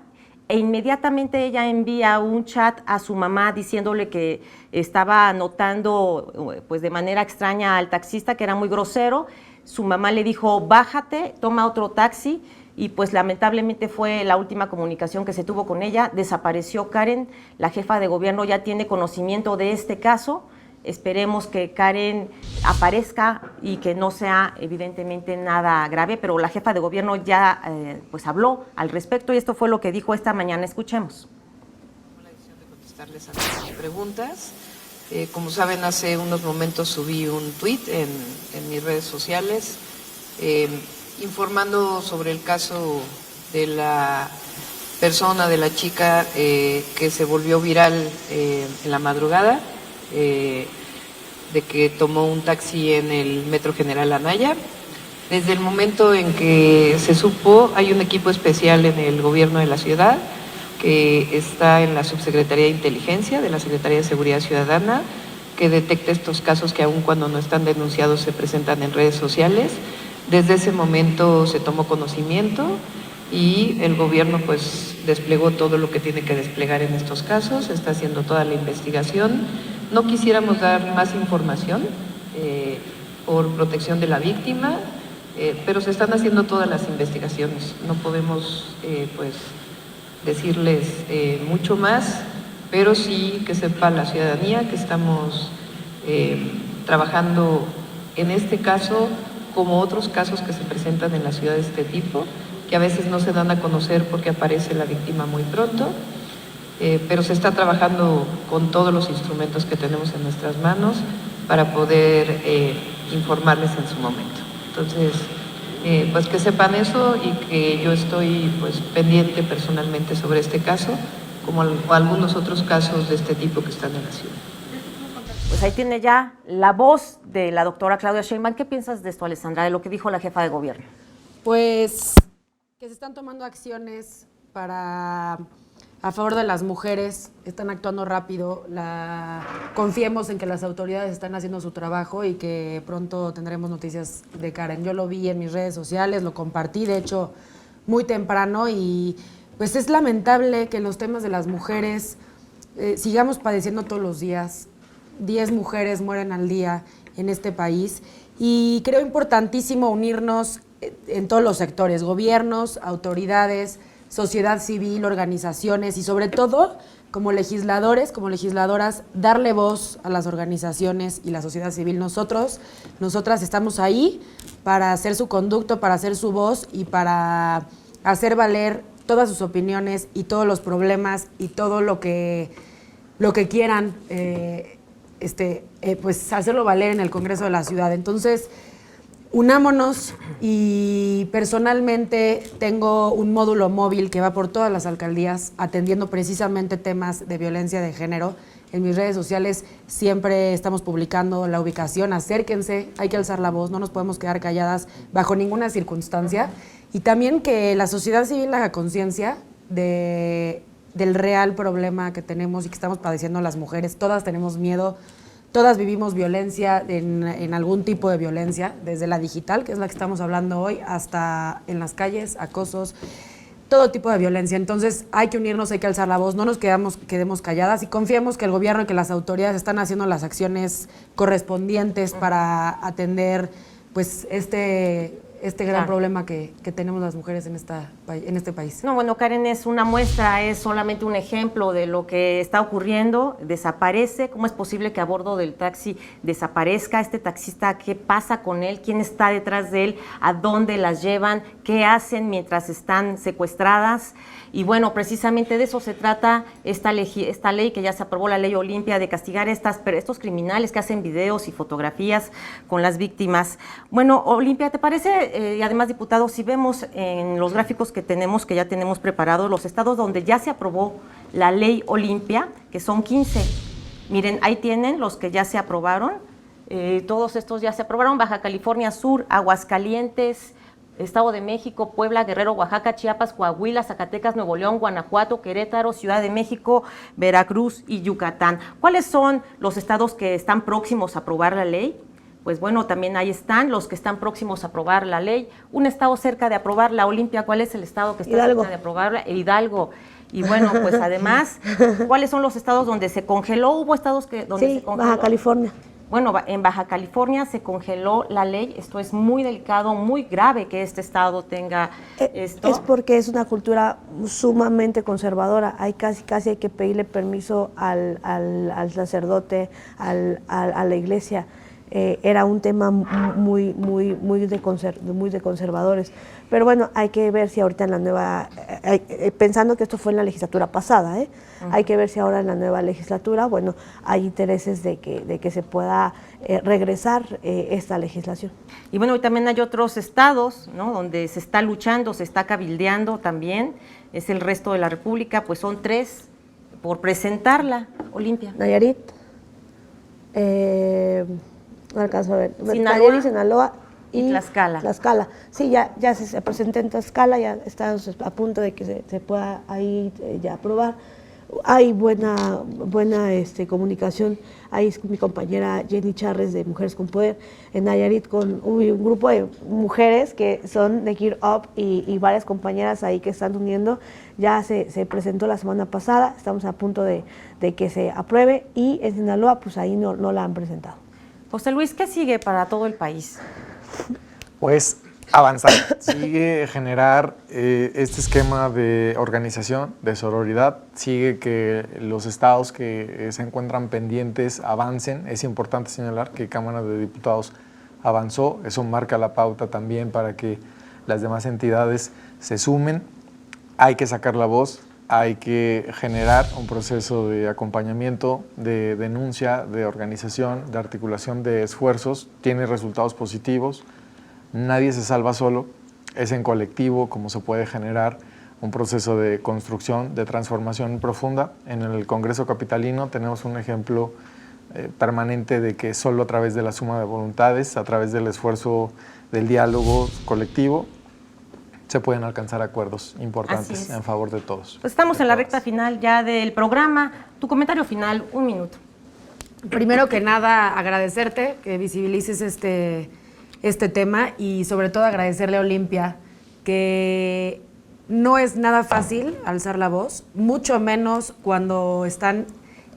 e inmediatamente ella envía un chat a su mamá diciéndole que estaba notando pues, de manera extraña al taxista, que era muy grosero. Su mamá le dijo, bájate, toma otro taxi, y pues lamentablemente fue la última comunicación que se tuvo con ella. Desapareció Karen, la jefa de gobierno ya tiene conocimiento de este caso. Esperemos que Karen aparezca y que no sea evidentemente nada grave, pero la jefa de gobierno ya pues habló al respecto y esto fue lo que dijo esta mañana. Escuchemos. La decisión de contestarles a las preguntas. Como saben, hace unos momentos subí un tuit en mis redes sociales informando sobre el caso de la persona, de la chica que se volvió viral en la madrugada, de que tomó un taxi en el Metro General Anaya. Desde el momento en que se supo, hay un equipo especial en el gobierno de la ciudad que está en la Subsecretaría de Inteligencia de la Secretaría de Seguridad Ciudadana, que detecta estos casos que aun cuando no están denunciados se presentan en redes sociales. Desde ese momento se tomó conocimiento y el gobierno pues desplegó todo lo que tiene que desplegar en estos casos, está haciendo toda la investigación. No quisiéramos dar más información por protección de la víctima, pero se están haciendo todas las investigaciones. No podemos pues decirles mucho más, pero sí que sepa la ciudadanía que estamos trabajando en este caso como otros casos que se presentan en la ciudad de este tipo, que a veces no se dan a conocer porque aparece la víctima muy pronto, pero se está trabajando con todos los instrumentos que tenemos en nuestras manos para poder informarles en su momento. Entonces, pues que sepan eso y que yo estoy pues pendiente personalmente sobre este caso, como algunos otros casos de este tipo que están en la ciudad. Pues ahí tiene ya la voz de la doctora Claudia Sheinbaum. ¿Qué piensas de esto, Alessandra, de lo que dijo la jefa de gobierno? Pues que se están tomando acciones a favor de las mujeres, están actuando rápido, confiemos en que las autoridades están haciendo su trabajo y que pronto tendremos noticias de Karen. Yo lo vi en mis redes sociales, lo compartí, de hecho, muy temprano, y pues es lamentable que en los temas de las mujeres sigamos padeciendo todos los días. 10 mujeres mueren al día en este país y creo importantísimo unirnos en todos los sectores, gobiernos, autoridades, sociedad civil, organizaciones y sobre todo como legisladores, como legisladoras, darle voz a las organizaciones y la sociedad civil. Nosotras estamos ahí para hacer su conducto, para hacer su voz y para hacer valer todas sus opiniones y todos los problemas y todo lo que quieran pues hacerlo valer en el Congreso de la Ciudad. Entonces, unámonos, y personalmente tengo un módulo móvil que va por todas las alcaldías atendiendo precisamente temas de violencia de género. En mis redes sociales siempre estamos publicando la ubicación, acérquense, hay que alzar la voz, no nos podemos quedar calladas bajo ninguna circunstancia. Y también que la sociedad civil haga conciencia del real problema que tenemos y que estamos padeciendo las mujeres. Todas tenemos miedo, todas vivimos violencia en algún tipo de violencia, desde la digital, que es la que estamos hablando hoy, hasta en las calles, acosos, todo tipo de violencia. Entonces hay que unirnos, hay que alzar la voz, no nos quedemos calladas y confiemos que el gobierno y que las autoridades están haciendo las acciones correspondientes para atender pues este gran problema que tenemos las mujeres en este país. No, bueno, Karen es una muestra, es solamente un ejemplo de lo que está ocurriendo. Desaparece. ¿Cómo es posible que a bordo del taxi desaparezca este taxista? ¿Qué pasa con él? ¿Quién está detrás de él? ¿A dónde las llevan? ¿Qué hacen mientras están secuestradas? Y bueno, precisamente de eso se trata esta ley que ya se aprobó, la ley Olimpia, de castigar estos criminales que hacen videos y fotografías con las víctimas. Bueno, Olimpia, ¿te parece? Y además, diputado, si vemos en los gráficos que ya tenemos preparados, los estados donde ya se aprobó la ley Olimpia, que son 15. Miren, ahí tienen los que ya se aprobaron. Todos estos ya se aprobaron: Baja California Sur, Aguascalientes, Estado de México, Puebla, Guerrero, Oaxaca, Chiapas, Coahuila, Zacatecas, Nuevo León, Guanajuato, Querétaro, Ciudad de México, Veracruz y Yucatán. ¿Cuáles son los estados que están próximos a aprobar la ley? Pues bueno, también ahí están los que están próximos a aprobar la ley. Un estado cerca de aprobar la Olimpia, ¿cuál es el estado que está cerca de aprobarla? Hidalgo. Y bueno, pues además, ¿cuáles son los estados donde se congeló? ¿Hubo estados donde se congeló? Baja California. Bueno, en Baja California se congeló la ley. Esto es muy delicado, muy grave que este estado tenga esto. Es porque es una cultura sumamente conservadora. Hay casi hay que pedirle permiso al sacerdote, a la iglesia. Era un tema muy de conservadores. Pero bueno, hay que ver si ahorita en la nueva, pensando que esto fue en la legislatura pasada, hay que ver si ahora en la nueva legislatura, bueno, hay intereses de que se pueda regresar esta legislación. Y bueno, y también hay otros estados, ¿no?, donde se está luchando, se está cabildeando también, es el resto de la República, pues son 3 por presentarla, Olimpia. Nayarit, no alcanzo a ver, Sinaloa. Nayarit, Sinaloa Y Tlaxcala. Tlaxcala. Sí, ya se presentó en Tlaxcala, ya estamos a punto de que se pueda ahí ya aprobar. Hay buena comunicación. Ahí mi compañera Jenny Charres de Mujeres con Poder en Nayarit con un grupo de mujeres que son de Gear Up y varias compañeras ahí que están uniendo. Ya se presentó la semana pasada, estamos a punto de que se apruebe y en Sinaloa pues ahí no la han presentado. José Luis, ¿qué sigue para todo el país? Pues avanzar, sigue generar este esquema de organización, de sororidad, sigue que los estados que se encuentran pendientes avancen. Es importante señalar que Cámara de Diputados avanzó, eso marca la pauta también para que las demás entidades se sumen. Hay que sacar la voz, hay que generar un proceso de acompañamiento, de denuncia, de organización, de articulación de esfuerzos, tiene resultados positivos. Nadie se salva solo, es en colectivo como se puede generar un proceso de construcción, de transformación profunda. En el Congreso Capitalino tenemos un ejemplo permanente de que solo a través de la suma de voluntades, a través del esfuerzo del diálogo colectivo, se pueden alcanzar acuerdos importantes en favor de todos. Pues estamos en la recta final ya del programa. Tu comentario final, 1 minuto. Primero que nada, agradecerte que visibilices este tema y sobre todo agradecerle a Olimpia que no es nada fácil alzar la voz, mucho menos cuando están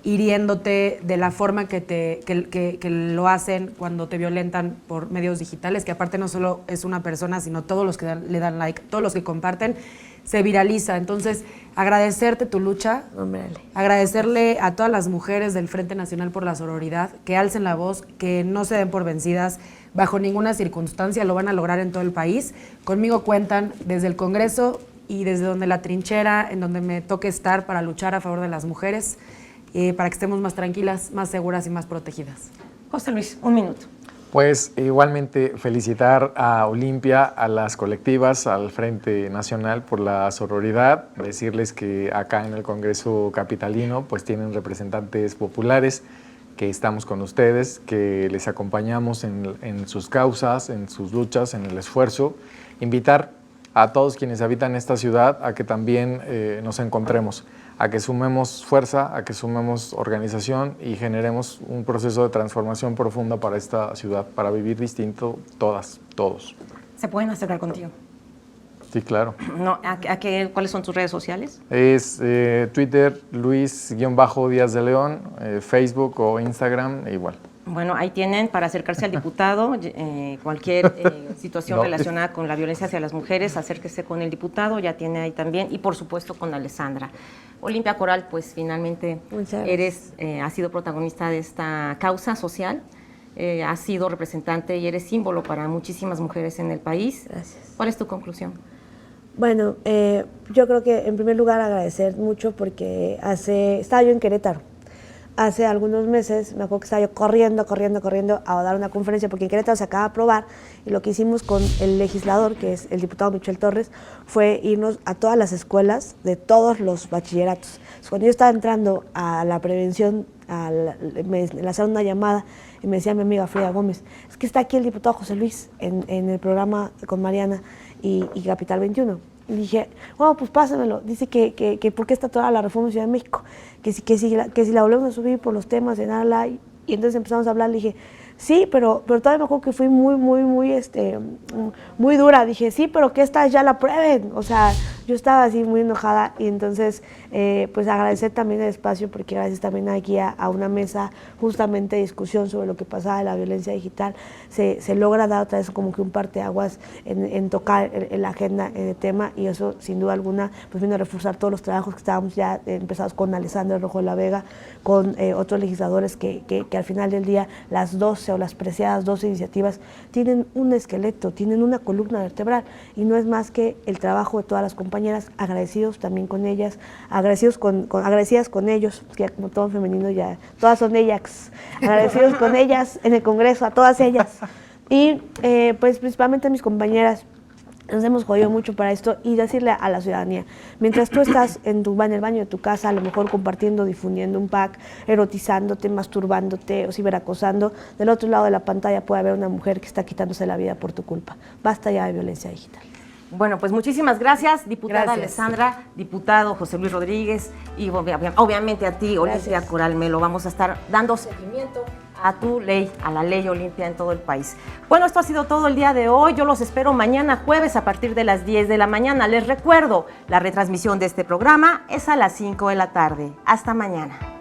hiriéndote de la forma que lo hacen cuando te violentan por medios digitales, que aparte no solo es una persona, sino todos los que le dan like, todos los que comparten, se viraliza. Entonces, agradecerte tu lucha, agradecerle a todas las mujeres del Frente Nacional por la Sororidad, que alcen la voz, que no se den por vencidas, bajo ninguna circunstancia, lo van a lograr en todo el país. Conmigo cuentan desde el Congreso y desde donde la trinchera, en donde me toque estar para luchar a favor de las mujeres, para que estemos más tranquilas, más seguras y más protegidas. José Luis, 1 minuto. Pues igualmente felicitar a Olimpia, a las colectivas, al Frente Nacional por la sororidad, decirles que acá en el Congreso Capitalino pues tienen representantes populares, que estamos con ustedes, que les acompañamos en sus causas, en sus luchas, en el esfuerzo. Invitar a todos quienes habitan esta ciudad a que también nos encontremos, a que sumemos fuerza, a que sumemos organización y generemos un proceso de transformación profunda para esta ciudad, para vivir distinto todas, todos. ¿Se pueden acercar contigo? Sí, claro. No, ¿cuáles son tus redes sociales? Es Twitter, Luis-Díaz de León, Facebook o Instagram, igual. Bueno, ahí tienen para acercarse al diputado, cualquier situación relacionada con la violencia hacia las mujeres, acérquese con el diputado, ya tiene ahí también, y por supuesto con Alessandra. Olimpia Coral, pues finalmente has sido protagonista de esta causa social, has sido representante y eres símbolo para muchísimas mujeres en el país. Gracias. ¿Cuál es tu conclusión? Bueno, yo creo que en primer lugar agradecer mucho porque estaba yo en Querétaro. Hace algunos meses me acuerdo que estaba yo corriendo a dar una conferencia porque en Querétaro se acaba de aprobar y lo que hicimos con el legislador, que es el diputado Michel Torres, fue irnos a todas las escuelas de todos los bachilleratos. Entonces, cuando yo estaba entrando a la prevención, me lanzaron una llamada y me decía mi amiga Frida Gómez, es que está aquí el diputado José Luis en el programa con Mariana y Capital 21. Y dije, bueno, pues pásamelo. Dice que ¿por qué está toda la reforma en Ciudad de México? Que si la volvemos a subir por los temas de nada. Y entonces empezamos a hablar, le dije, sí, pero todavía me acuerdo que fui muy dura. Dije, sí, pero que esta ya la prueben. O sea, yo estaba así muy enojada y entonces pues agradecer también el espacio porque gracias también aquí a una mesa justamente de discusión sobre lo que pasaba de la violencia digital se logra dar otra vez como que un parteaguas en tocar en la agenda en el tema y eso sin duda alguna pues vino a reforzar todos los trabajos que estábamos ya empezados con Alessandra Rojo de la Vega, con otros legisladores que al final del día las 12 o las preciadas 12 iniciativas tienen un esqueleto, tienen una columna vertebral y no es más que el trabajo de todas las compañeras, agradecidos también con ellas, agradecidas con ellos, que como todo femenino ya, todas son ellas, agradecidos con ellas en el Congreso, a todas ellas. Y pues principalmente a mis compañeras Nos hemos jodido mucho para esto y decirle a la ciudadanía, mientras tú estás en el baño de tu casa, a lo mejor compartiendo, difundiendo un pack, erotizándote, masturbándote o ciberacosando, del otro lado de la pantalla puede haber una mujer que está quitándose la vida por tu culpa. Basta ya de violencia digital. Bueno, pues muchísimas gracias, diputada Gracias. Alessandra, diputado José Luis Rodríguez y obviamente a ti, Olimpia Coral Melo. Vamos a estar dando seguimiento a tu ley, a la ley Olimpia en todo el país. Bueno, esto ha sido todo el día de hoy. Yo los espero mañana jueves a partir de las 10 de la mañana. Les recuerdo, la retransmisión de este programa es a las 5 de la tarde. Hasta mañana.